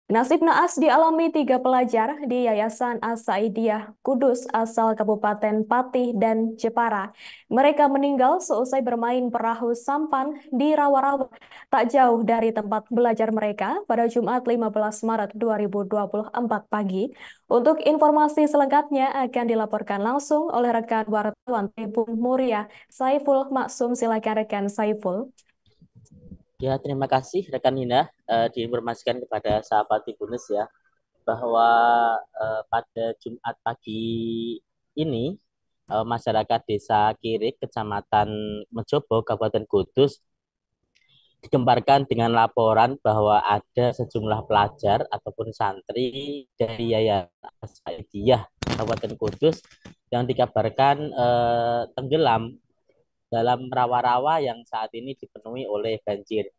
Nasib naas dialami tiga pelajar di Yayasan As-Saidiyah Kudus asal Kabupaten Patih dan Jepara. Mereka meninggal seusai bermain perahu sampan di rawa-rawa tak jauh dari tempat belajar mereka pada Jumat 15 Maret 2024 pagi. Untuk informasi selengkapnya akan dilaporkan langsung oleh rekan wartawan Tribun Muria, Saiful Maksum. Silakan rekan Saiful. Ya, terima kasih rekan Nina, diinformasikan kepada sahabat Tribunus ya bahwa pada Jumat pagi ini masyarakat Desa Kirik, Kecamatan Mejobo, Kabupaten Kudus digemparkan dengan laporan bahwa ada sejumlah pelajar ataupun santri dari Yayasan Saidiyah Kabupaten Kudus yang dikabarkan tenggelam dalam rawa-rawa yang saat ini dipenuhi oleh banjir.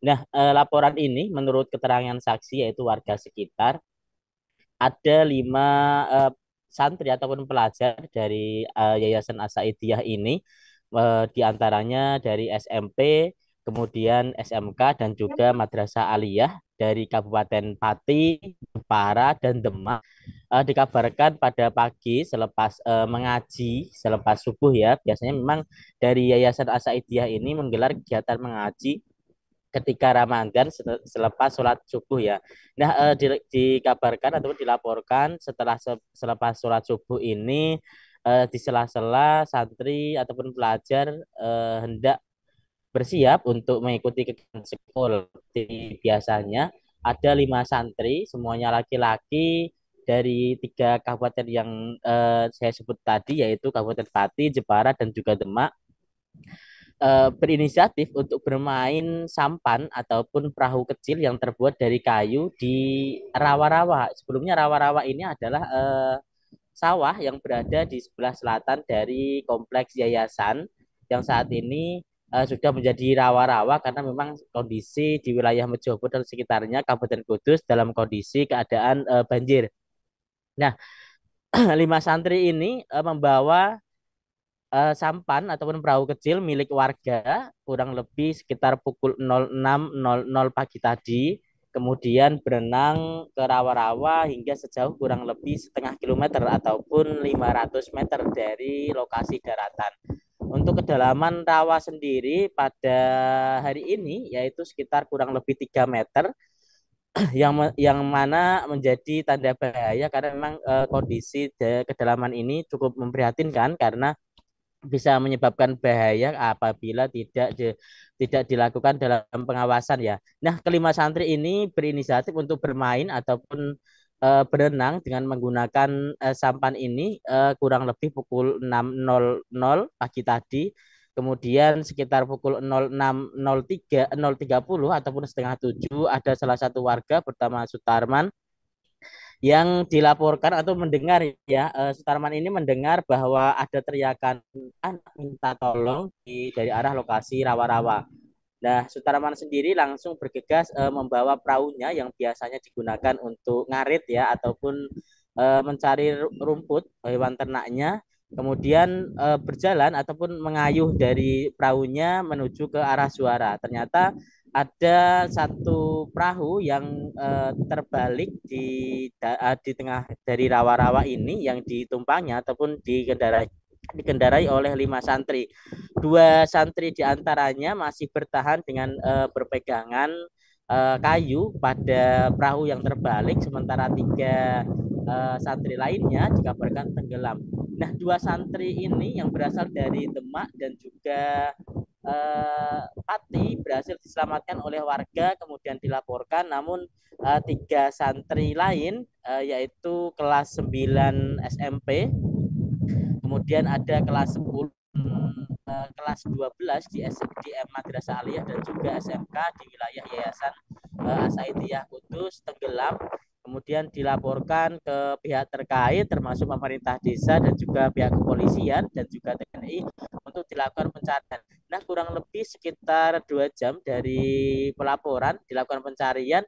Nah, laporan ini menurut keterangan saksi yaitu warga sekitar ada 5 santri ataupun pelajar dari Yayasan As-Saidiyah ini, diantaranya dari SMP, kemudian SMK dan juga Madrasah Aliyah dari Kabupaten Pati, Jepara dan Demak. Dikabarkan pada pagi selepas mengaji, selepas subuh ya, biasanya memang dari Yayasan As-Saidiyah ini menggelar kegiatan mengaji ketika Ramadan selepas sholat subuh ya. Nah, dikabarkan atau dilaporkan selepas sholat subuh ini di sela-sela santri ataupun pelajar hendak bersiap untuk mengikuti kegiatan sekolah. Seperti biasanya ada 5 santri, semuanya laki-laki dari 3 kabupaten yang saya sebut tadi, yaitu Kabupaten Pati, Jepara, dan juga Demak, berinisiatif untuk bermain sampan ataupun perahu kecil yang terbuat dari kayu di rawa-rawa. Sebelumnya rawa-rawa ini adalah sawah yang berada di sebelah selatan dari kompleks yayasan yang saat ini sudah menjadi rawa-rawa karena memang kondisi di wilayah Mejobo dan sekitarnya Kabupaten Kudus dalam kondisi keadaan banjir. Nah, 5 santri ini membawa sampan ataupun perahu kecil milik warga kurang lebih sekitar pukul 06.00 pagi tadi, kemudian berenang ke rawa-rawa hingga sejauh kurang lebih setengah kilometer ataupun 500 meter dari lokasi daratan. Untuk kedalaman rawa sendiri pada hari ini yaitu sekitar kurang lebih 3 meter, yang mana menjadi tanda bahaya karena memang kondisi kedalaman ini cukup memprihatinkan karena bisa menyebabkan bahaya apabila tidak dilakukan dalam pengawasan ya. Nah, ke 5 santri ini berinisiatif untuk bermain ataupun berenang dengan menggunakan sampan ini kurang lebih pukul 6.00 pagi tadi. Kemudian sekitar pukul 06.03 ataupun setengah 7 ada salah satu warga bernama Sutarman yang dilaporkan atau mendengar ya, Sutarman ini mendengar bahwa ada teriakan anak minta tolong dari arah lokasi rawa-rawa. Nah, Sutarman sendiri langsung bergegas membawa perahunya yang biasanya digunakan untuk ngarit ya ataupun mencari rumput hewan ternaknya, kemudian berjalan ataupun mengayuh dari perahunya menuju ke arah suara. Ternyata ada satu perahu yang terbalik di tengah dari rawa-rawa ini yang ditumpangnya ataupun dikendarai oleh 5 santri. 2 santri diantaranya masih bertahan dengan berpegangan kayu pada perahu yang terbalik, sementara 3 santri lainnya dikabarkan tenggelam. Nah, 2 santri ini yang berasal dari Demak dan juga Pati berhasil diselamatkan oleh warga kemudian dilaporkan, namun 3 santri lain yaitu kelas 9 SMP, kemudian ada kelas 10, kelas 12 di Madrasah Aliyah dan juga SMK di wilayah Yayasan As-Saidiyah Kudus tenggelam, kemudian dilaporkan ke pihak terkait termasuk pemerintah desa dan juga pihak kepolisian dan juga TNI untuk dilakukan pencarian. Nah, kurang lebih sekitar 2 jam dari pelaporan dilakukan pencarian.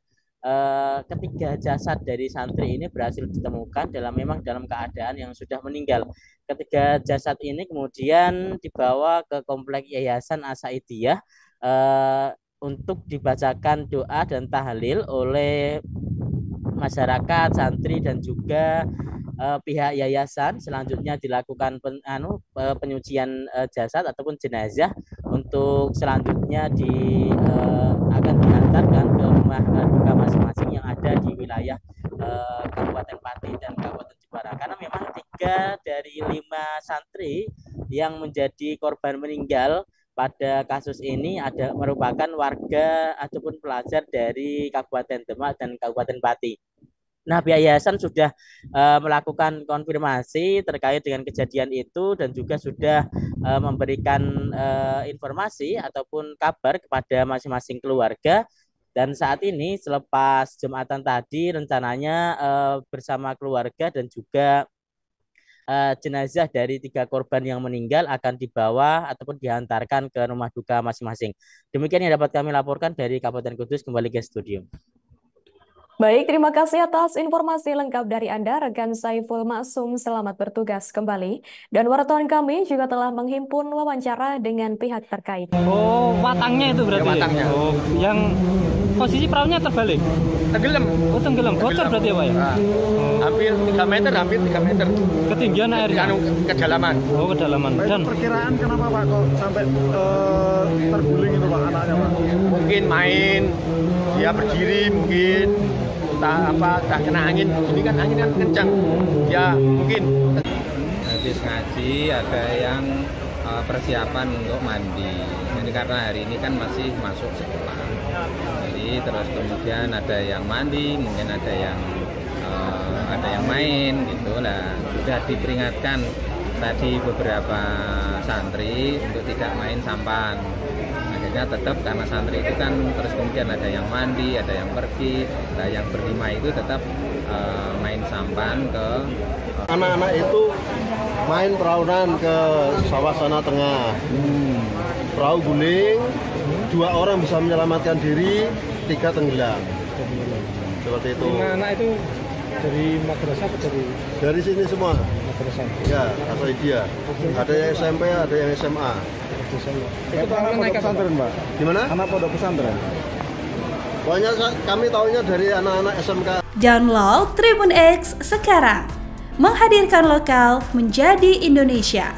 Ketiga jasad dari santri ini berhasil ditemukan dalam keadaan yang sudah meninggal. Ketiga jasad ini kemudian dibawa ke komplek Yayasan As-Saidiyah untuk dibacakan doa dan tahlil oleh masyarakat, santri dan juga pihak yayasan. Selanjutnya dilakukan penyucian jasad ataupun jenazah untuk selanjutnya akan diantarkan ke rumah duka masing-masing yang ada di wilayah Kabupaten Pati dan Kabupaten Jepara. Karena memang 3 dari 5 santri yang menjadi korban meninggal pada kasus ini merupakan warga ataupun pelajar dari Kabupaten Demak dan Kabupaten Pati. Nah, pihak yayasan sudah melakukan konfirmasi terkait dengan kejadian itu dan juga sudah memberikan informasi ataupun kabar kepada masing-masing keluarga. Dan saat ini selepas Jumatan tadi rencananya bersama keluarga dan juga jenazah dari 3 korban yang meninggal akan dibawa ataupun diantarkan ke rumah duka masing-masing. Demikian yang dapat kami laporkan dari Kabupaten Kudus. Kembali ke studio. Baik, terima kasih atas informasi lengkap dari Anda, rekan Saiful Maksum. Selamat bertugas kembali. Dan wartawan kami juga telah menghimpun wawancara dengan pihak terkait. Oh, watangnya itu berarti? Ya, watangnya. Oh, yang posisi perahunya terbalik? Tenggelam. Oh, tenggelam. Bocor berarti ya, Pak? Ya? Nah, hampir 3 meter. Ketinggian airnya? Kedalaman. Oh, kedalaman. Dan perkiraan kenapa Pak kok sampai terguling itu Pak anaknya Pak? Mungkin main, dia berdiri mungkin. Tak kena angin, ini kan angin kan kencang ya, mungkin habis ngaji ada yang persiapan untuk mandi. Jadi karena hari ini kan masih masuk sekolah, jadi terus kemudian ada yang mandi, mungkin ada yang main gitu lah. Sudah diperingatkan tadi beberapa santri untuk tidak main sampan. Akhirnya tetap karena santri itu kan terus kemudian ada yang mandi, ada yang pergi, nah yang berlima itu tetap main sampan ke anak-anak itu main perahuan ke sawah sana tengah. Perahu guling, 2 orang bisa menyelamatkan diri, 3 tenggelam. Seperti itu. 5 anak itu dari madrasah atau dari sini semua? Madrasah. Ya, atau dia. Ada yang SMP, ada yang SMA. Itu anak naik pesantren, Pak? Gimana? Anak pondok pesantren. Pokoknya kami tahunya dari anak-anak SMK. Download Tribun X sekarang. Menghadirkan lokal menjadi Indonesia.